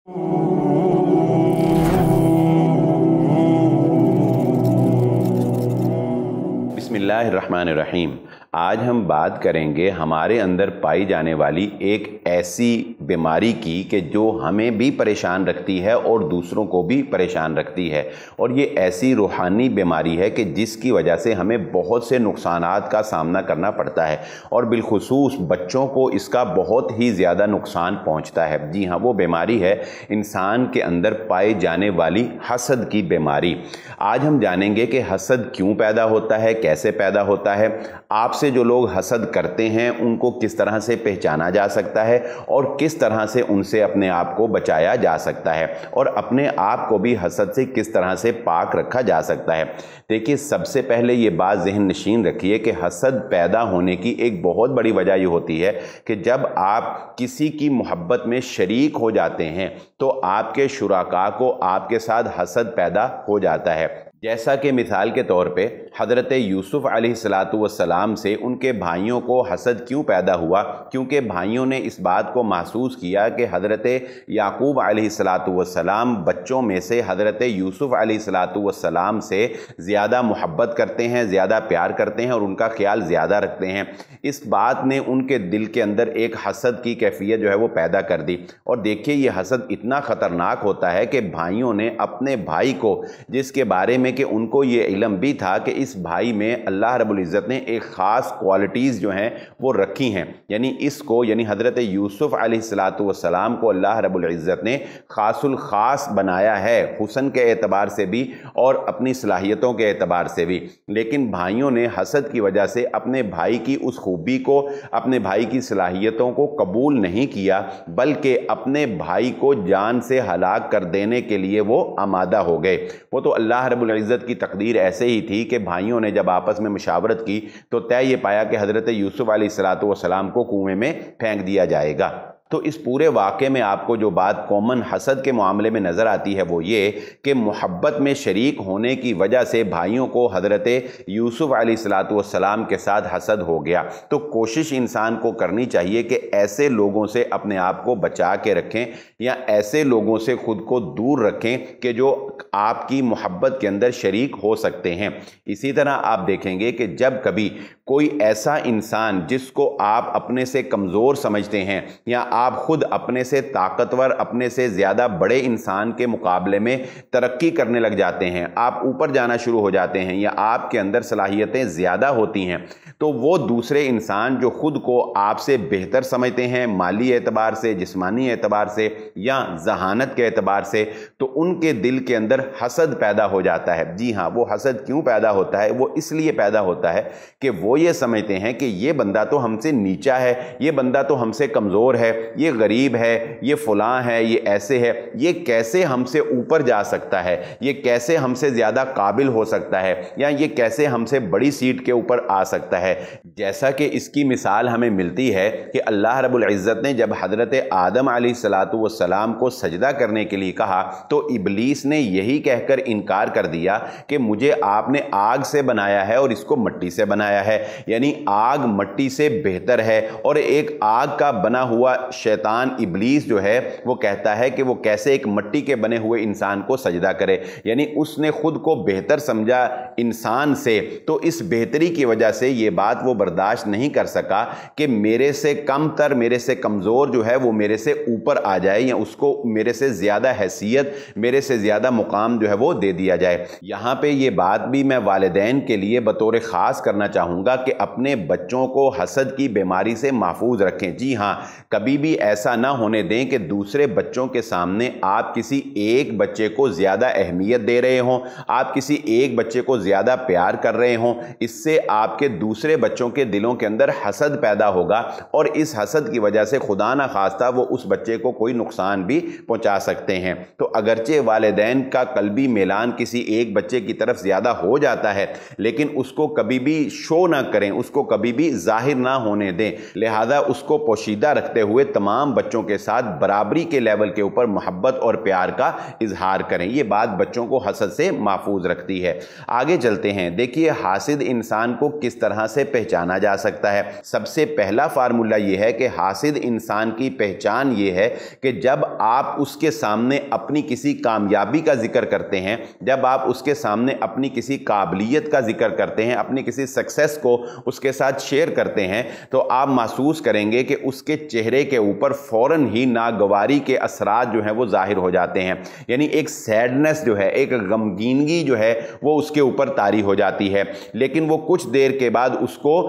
बिस्मिल्लाहिर्रहमानिर्रहीम। आज हम बात करेंगे हमारे अंदर पाई जाने वाली एक ऐसी बीमारी की कि जो हमें भी परेशान रखती है और दूसरों को भी परेशान रखती है। और ये ऐसी रूहानी बीमारी है कि जिसकी वजह से हमें बहुत से नुकसानात का सामना करना पड़ता है और बिलखुसूस बच्चों को इसका बहुत ही ज़्यादा नुकसान पहुंचता है। जी हाँ, वो बीमारी है इंसान के अंदर पाई जाने वाली हसद की बीमारी। आज हम जानेंगे कि हसद क्यों पैदा होता है, कैसे पैदा होता है, आपसे जो लोग हसद करते हैं उनको किस तरह से पहचाना जा सकता है और किस तरह से उनसे अपने आप को बचाया जा सकता है और अपने आप को भी हसद से किस तरह से पाक रखा जा सकता है। देखिए, सबसे पहले ये बात ज़हन नशीन रखिए कि हसद पैदा होने की एक बहुत बड़ी वजह ये होती है कि जब आप किसी की मोहब्बत में शरीक हो जाते हैं तो आपके शुराका को आपके साथ हसद पैदा हो जाता है। जैसा कि मिसाल के तौर पे हज़रत यूसुफ़ अलैहिस्सलाम से उनके भाइयों को हसद क्यों पैदा हुआ, क्योंकि भाइयों ने इस बात को महसूस किया कि हज़रत याकूब अलैहिस्सलाम बच्चों में से हज़रत यूसुफ़ अलैहिस्सलाम से ज़्यादा मोहब्बत करते हैं, ज़्यादा प्यार करते हैं और उनका ख्याल ज़्यादा रखते हैं। इस बात ने उनके दिल के अंदर एक हसद की कैफियत जो है वो पैदा कर दी। और देखिए, ये हसद इतना ख़तरनाक होता है कि भाइयों ने अपने भाई को, जिसके बारे में कि उनको ये इल्म भी था कि इस भाई में अल्लाह रब्बुल इज़्ज़त ने एक ख़ास क्वालिटीज़ जो हैं वो रखी हैं, यानी हज़रत यूसुफ़ अलैहिस्सलाम को अल्लाह रब्बुल इज़्ज़त ने ख़ासुल ख़ास बनाया है, हुस्न के एतबार से भी और अपनी सलाहियतों के एतबार से भी। लेकिन भाइयों ने हसद की वजह से अपने भाई की उस खूबी को, अपने भाई की सलाहियतों को कबूल नहीं किया, बल्कि अपने भाई को जान से हलाक कर देने के लिए वो आमादा हो गए। वो तो अल्लाह रब्बुल इज़्ज़त की तकदीर ऐसे ही थी कि भाइयों ने जब आपस में मुशावरत की तो तय ये पाया कि हज़रत यूसुफ़ अलैहिस्सलाम को कुएं में फेंक दिया जाएगा। तो इस पूरे वाक़े में आपको जो बात कॉमन हसद के मामले में नज़र आती है वो ये कि मोहब्बत में शरीक होने की वजह से भाइयों को हज़रत यूसुफ़ अलैहिस्सलाम के साथ हसद हो गया। तो कोशिश इंसान को करनी चाहिए कि ऐसे लोगों से अपने आप को बचा के रखें या ऐसे लोगों से ख़ुद को दूर रखें कि जो आपकी मोहब्बत के अंदर शरीक हो सकते हैं। इसी तरह आप देखेंगे कि जब कभी कोई ऐसा इंसान जिसको आप अपने से कमज़ोर समझते हैं या आप खुद अपने से ताकतवर, अपने से ज़्यादा बड़े इंसान के मुकाबले में तरक्की करने लग जाते हैं, आप ऊपर जाना शुरू हो जाते हैं या आपके अंदर सलाहियतें ज़्यादा होती हैं, तो वो दूसरे इंसान जो खुद को आपसे बेहतर समझते हैं माली एतबार से, जिस्मानी एतबार से या जहानत के एतबार से, तो उनके दिल के अंदर हसद पैदा हो जाता है। जी हाँ, वो हसद क्यों पैदा होता है? वो इसलिए पैदा होता है कि वो ये समझते हैं कि ये बंदा तो हमसे नीचा है, ये बंदा तो हमसे कमज़ोर है, ये गरीब है, ये फलां है, ये ऐसे है, ये कैसे हमसे ऊपर जा सकता है, ये कैसे हमसे ज़्यादा काबिल हो सकता है या ये कैसे हमसे बड़ी सीट के ऊपर आ सकता है। जैसा कि इसकी मिसाल हमें मिलती है कि अल्लाह रब्बुल इज़्ज़त ने जब हज़रत आदम अलैहिस्सलाम को सजदा करने के लिए कहा तो इब्लीस ने यही कहकर इनकार कर दिया कि मुझे आपने आग से बनाया है और इसको मिट्टी से बनाया है, यानी आग मिट्टी से बेहतर है। और एक आग का बना हुआ शैतान इब्लीस जो है वो कहता है कि वो कैसे एक मिट्टी के बने हुए इंसान को सजदा करे, यानी उसने खुद को बेहतर समझा इंसान से। तो इस बेहतरी की वजह से ये बात वो बर्दाश्त नहीं कर सका कि मेरे से कमतर, मेरे से कमज़ोर जो है वो मेरे से ऊपर आ जाए या उसको मेरे से ज़्यादा हैसियत, मेरे से ज़्यादा मुकाम जो है वो दे दिया जाए। यहाँ पे ये बात भी मैं वालिदैन के लिए बतौर ख़ास करना चाहूँगा कि अपने बच्चों को हसद की बीमारी से महफूज रखें। जी हाँ, कभी भी ऐसा ना होने दें कि दूसरे बच्चों के सामने आप किसी एक बच्चे को ज़्यादा अहमियत दे रहे हों, आप किसी एक बच्चे को ज़्यादा प्यार कर रहे हों। इससे आपके दूसरे बच्चों के दिलों के अंदर हसद पैदा होगा और इस हसद की वजह से खुदा ना खास्ता वो उस बच्चे को कोई नुकसान भी पहुंचा सकते हैं। तो अगरचे वालिदैन का कल्बी मिलान किसी एक बच्चे की तरफ ज़्यादा हो जाता है, लेकिन उसको कभी भी शो ना करें, उसको कभी भी जाहिर ना होने दें। लिहाजा उसको पोशीदा रखते हुए तमाम बच्चों के साथ बराबरी के लेवल के ऊपर मोहब्बत और प्यार का इजहार करें। ये बात बच्चों को हसद से महफूज रखती है। आगे चलते हैं। देखिए हासिद इंसान को किस तरह से पहचाना जा सकता है। सबसे पहला फार्मूला यह है कि हासिद इंसान की पहचान ये है कि जब आप उसके सामने अपनी किसी कामयाबी का जिक्र करते हैं, जब आप उसके सामने अपनी किसी काबिलियत का जिक्र करते हैं, अपनी किसी सक्सेस को उसके साथ शेयर करते हैं, तो आप महसूस करेंगे कि उसके चेहरे के ऊपर फौरन ही नागवारी के असरात जो हैं वो जाहिर हो जाते हैं। यानी एक सैडनेस जो है, एक गमगीनगी जो है वो उसके ऊपर तारी हो जाती है, लेकिन वो कुछ देर के बाद उसको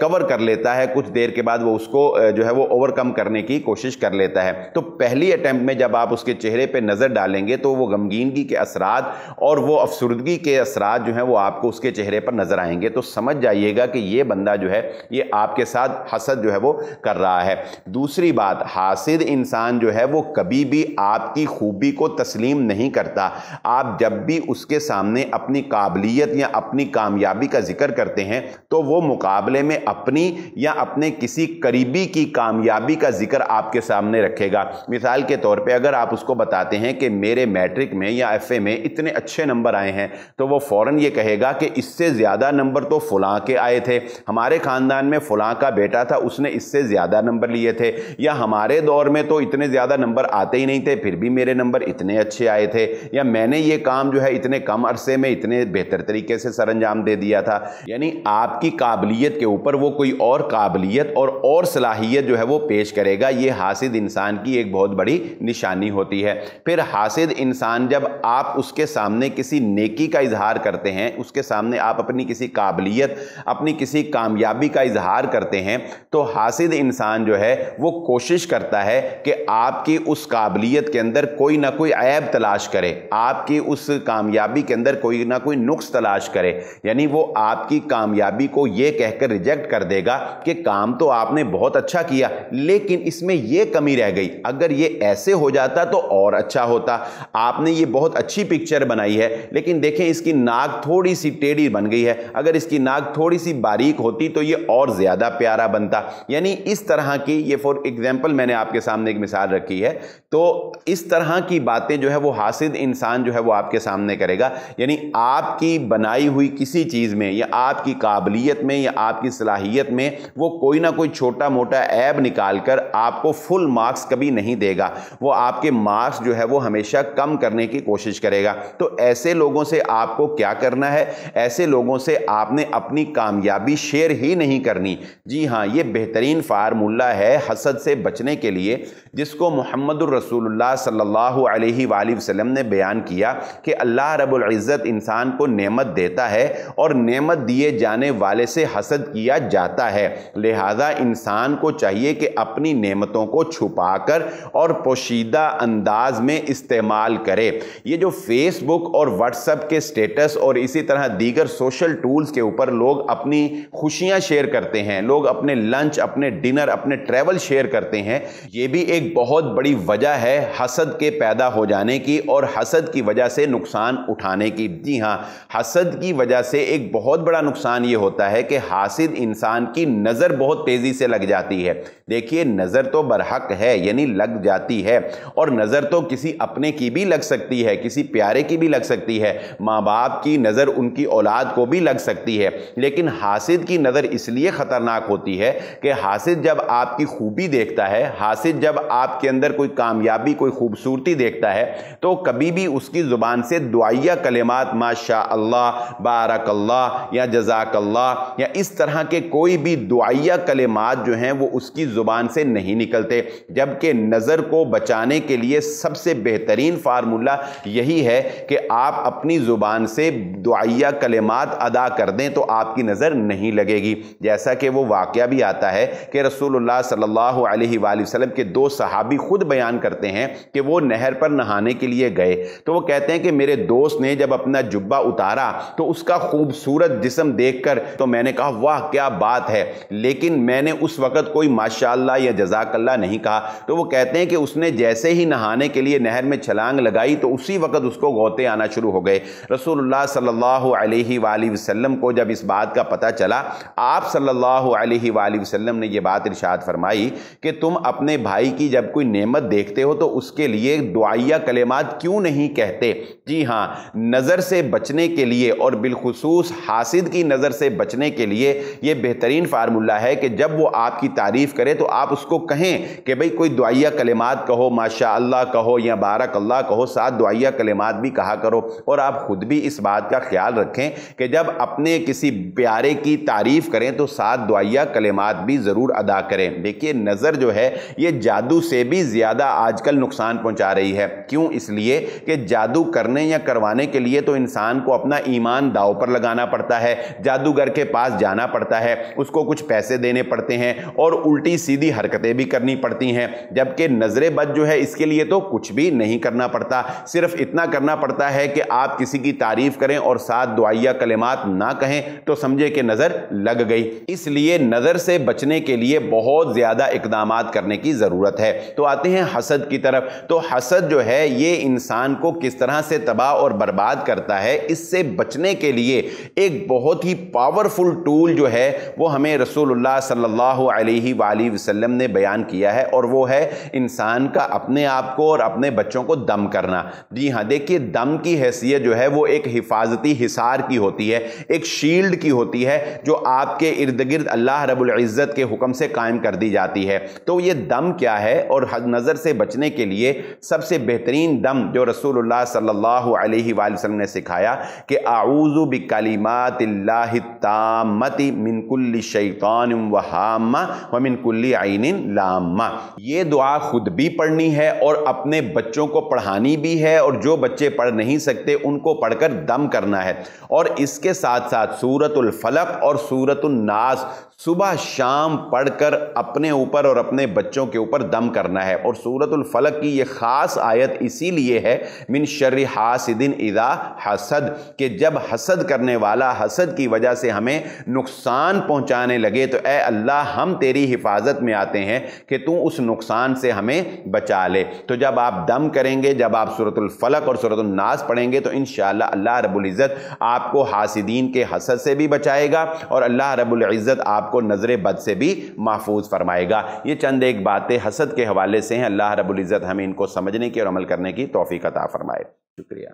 कवर कर लेता है, कुछ देर के बाद वो उसको जो है वो ओवरकम करने की कोशिश कर लेता है। तो पहली अटेम्प्ट में जब आप उसके चेहरे पे नज़र डालेंगे तो वो गमगीनगी के असरात और वो अफसुर्दगी के असरात जो हैं वो आपको उसके चेहरे पर नज़र आएंगे। तो समझ जाइएगा कि ये बंदा जो है ये आपके साथ हसद जो है वो कर रहा है। दूसरी बात, हासिद इंसान जो है वो कभी भी आपकी खूबी को तस्लीम नहीं करता। आप जब भी उसके सामने अपनी काबिलियत या अपनी कामयाबी का जिक्र करते हैं तो वो मुकाबले में अपनी या अपने किसी करीबी की कामयाबी का जिक्र आपके सामने रखेगा। मिसाल के तौर पे अगर आप उसको बताते हैं कि मेरे मैट्रिक में या एफए में इतने अच्छे नंबर आए हैं, तो वो फौरन ये कहेगा कि इससे ज़्यादा नंबर तो फलां के आए थे, हमारे ख़ानदान में फलां का बेटा था उसने इससे ज़्यादा नंबर लिए थे, या हमारे दौर में तो इतने ज़्यादा नंबर आते ही नहीं थे फिर भी मेरे नंबर इतने अच्छे आए थे, या मैंने ये काम जो है इतने कम अरसे में इतने बेहतर तरीके से सरअंजाम दे दिया था। यानी आपकी काबिलियत के ऊपर वो कोई और काबिलियत और सलाहियत जो है वो पेश करेगा। ये हासिद इंसान की एक बहुत बड़ी निशानी होती है। फिर हासिद इंसान जब आप उसके सामने किसी नेकी का इजहार करते हैं, उसके सामने आप अपनी किसी काबिलियत, अपनी किसी कामयाबी का इजहार करते हैं, तो हासिद इंसान जो है वो कोशिश करता है कि आपकी उस काबिलियत के अंदर कोई ना कोई ऐब तलाश करे, आपकी उस कामयाबी के अंदर कोई ना कोई नुक्स तलाश करे। यानी वो आपकी कामयाबी को ये कहकर रिजेक्ट कर देगा कि काम तो आपने बहुत अच्छा किया लेकिन इसमें ये कमी रह गई, अगर ये ऐसे हो जाता तो और अच्छा होता, आपने ये बहुत अच्छी पिक्चर बनाई है लेकिन देखें इसकी नाक थोड़ी सी टेढ़ी बन गई है, अगर इसकी नाक थोड़ी सी बारीक होती तो ये और ज़्यादा प्यारा बनता। यानी इस तरह की, ये फॉर एग्जाम्पल मैंने आपके सामने एक मिसाल रखी है, तो इस तरह की बातें जो है वो हासिद इंसान जो है वो आपके सामने करेगा। यानी आपकी बनाई हुई किसी चीज़ में या आपकी काबिलियत में या आपकी सलाहियत में वो कोई ना कोई छोटा मोटा ऐब निकाल कर आपको फुल मार्क्स कभी नहीं देगा, वो आपके मार्क्स जो है वो हमेशा कम करने की कोशिश करेगा। तो ऐसे लोगों से आपको क्या करना है? ऐसे लोगों से आपने अपनी कामयाबी शेयर ही नहीं करनी। जी हाँ, ये बेहतरीन फार्मूला है हसद से बचने के लिए, जिसको मुहम्मदुर रसूलुल्लाह सल्लल्लाहु अलैहि वसल्लम ने बयान किया कि अल्लाह रब्बुल इज़्ज़त इंसान को नेमत देता है और नेमत दिए जाने वाले से हसद किया जाता है। लिहाजा इंसान को चाहिए कि अपनी नेमतों को छुपाकर और पोशीदा अंदाज में इस्तेमाल करे। ये जो फेसबुक और व्हाट्सएप के स्टेटस और इसी तरह दीगर सोशल टूल्स के ऊपर लोग अपनी खुशियां शेयर करते हैं, लोग अपने लंच, अपने डिनर, अपने ट्रैवल शेयर करते हैं, ये भी एक बहुत बड़ी वजह है हसद के पैदा हो जाने की और हसद की वजह से नुकसान उठाने की। जी हाँ, हसद की वजह से एक बहुत बड़ा नुकसान ये होता है कि हासिद इंसान की नज़र बहुत तेज़ी से लग जाती है। देखिए, नज़र तो बरहक है यानी लग जाती है, और नज़र तो किसी अपने की भी लग सकती है, किसी प्यारे की भी लग सकती है, माँ बाप की नज़र उनकी औलाद को भी लग सकती है। लेकिन हासिद की नज़र इसलिए ख़तरनाक होती है कि हासिद जब आपकी खूबी देखता है, हासिद जब आपके अंदर कोई कामयाबी, कोई खूबसूरती देखता है, तो कभी भी उसकी ज़ुबान से दुआया कलिमात माशा अल्लाह, बारकल्लाह या जज़ाकल्लाह या इस तरह के कोई भी दुआया कलिमात जो हैं वो उसकी ज़ुबान से नहीं निकलते। जबकि नज़र को बचाने के लिए सबसे बेहतरीन फार्मूला यही है कि आप अपनी ज़ुबान से दुआया कलिमात अदा कर दें तो आपकी नज़र नहीं लगेगी। जैसा कि वो वाक़या भी आता है कि रसूलुल्लाह सल्लल्लाहु अलैहि वसल्लम के दो सहाबी खुद बयान करते हैं कि वो नहर पर नहाने के लिए गए, तो वो कहते हैं कि मेरे दोस्त ने जब अपना जुब्बा उतारा तो उसका खूबसूरत जिस्म देखकर तो मैंने कहा वाह क्या बात है, लेकिन मैंने उस वक़्त कोई माशाअल्लाह या जज़ाकल्लाह नहीं कहा। तो वो कहते हैं कि उसने जैसे ही नहाने के लिए नहर में छलांग लगाई तो उसी वक़्त उसको गौते आना शुरू हो गए। रसूलुल्लाह सल्लल्लाहु अलैहि वसल्लम को जब इस बात का पता चला, आप सल्लल्लाहु अलैहि वसल्लम ने ये बात इरशाद फरमाई कि तुम अपने भाई की जब कोई नेमत देखते हो तो उसके लिए दुआया कलिमात क्यों नहीं कहते। जी हाँ, नज़र से बचने के लिए और बिलखुसूस हासिद की नज़र से बचने के लिए ये बेहतरीन फार्मूला है कि जब वो आपकी तारीफ़ करे तो आप उसको कहें कि भाई कोई दुआया कलिमात कहो, माशा अल्लाह कहो या बारक अल्लाह कहो, साथ दुआया कलिमात भी कहा करो। और आप खुद भी इस बात का ख्याल रखें कि जब अपने किसी प्यारे की तारीफ़ करें तो साथ दुआया कलिमात भी ज़रूर अदा करें। देखिए, नज़र जो है ये जादू से भी ज़्यादा आजकल नुकसान पहुंचा रही है। क्यों? इसलिए कि जादू करने या करवाने के लिए तो इंसान को अपना ईमान दांव पर लगाना पड़ता है, जादूगर के पास जाना पड़ता है, उसको कुछ पैसे देने पड़ते हैं और उल्टी सीधी हरकतें भी करनी पड़ती हैं। जबकि नजर बद जो है इसके लिए तो कुछ भी नहीं करना पड़ता, सिर्फ इतना करना पड़ता है कि आप किसी की तारीफ करें और साथ दुआया कलिमात ना कहें तो समझे कि नजर लग गई। इसलिए नजर से बचने के लिए बहुत ज्यादा इकदामात करने की जरूरत है। तो आते हैं हसद की तरफ। तो हसद जो है ये इंसान को किस तरह से तबाह और बर्बाद करता है, इससे बचने के लिए एक बहुत ही पावरफुल टूल जो है वो हमें रसूलुल्लाह सल्लल्लाहु अलैहि वसल्लम ने बयान किया है, और वो है इंसान का अपने आप को और अपने बच्चों को दम करना। जी हाँ, देखिए, दम की हैसियत जो है वो एक हिफाजती हिसार की होती है, एक शील्ड की होती है जो आपके इर्द गिर्द अल्लाह रब्बुल इज़्ज़त के हुक्म से कायम कर दी जाती है। तो ये दम क्या है, और नज़र से बचने के लिए सबसे बेहतरीन दम जो रसूलुल्लाह सल्लल्लाहु अलैहि वसल्लम ने सिखाया कि आऊज़ु बिकलिमातिल्लाहि ताम्मति मिन कुल्लि शैतानिन व हाम्मा व मिन कुल्लि ऐनिन लाम्मा। ये दुआ खुद भी पढ़नी है और अपने बच्चों को पढ़ानी भी है, और जो बच्चे पढ़ नहीं सकते उनको पढ़कर दम करना है। और इसके साथ साथ सूरतुल फलक और सूरतुन नास सुबह शाम पढ़कर अपने ऊपर और अपने बच्चों के ऊपर दम करना है। और सूरतुल फलक की ये ख़ास आयत इसीलिए है मिन शर्रि हासिदिन इज़ा हसद, कि जब हसद करने वाला हसद की वजह से हमें नुकसान पहुंचाने लगे तो ए अल्लाह हम तेरी हिफाजत में आते हैं कि तू उस नुकसान से हमें बचा ले। तो जब आप दम करेंगे, जब आप सूरतुल फलक और सूरतुल नास पढ़ेंगे तो इंशाअल्लाह अल्लाह रब्बुल इज़्ज़त आपको हासिदीन के हसद से भी बचाएगा और अल्लाह रब्बुल इज़्ज़त आपको नजरे बद से भी महफूज फरमाएगा। ये चंद एक बातें हसद के हवाले से हैं। अल्लाह रब्बुल इज़्ज़त हमें इनको समझने की और अमल करने की तौफीक अता फरमाए। शुक्रिया।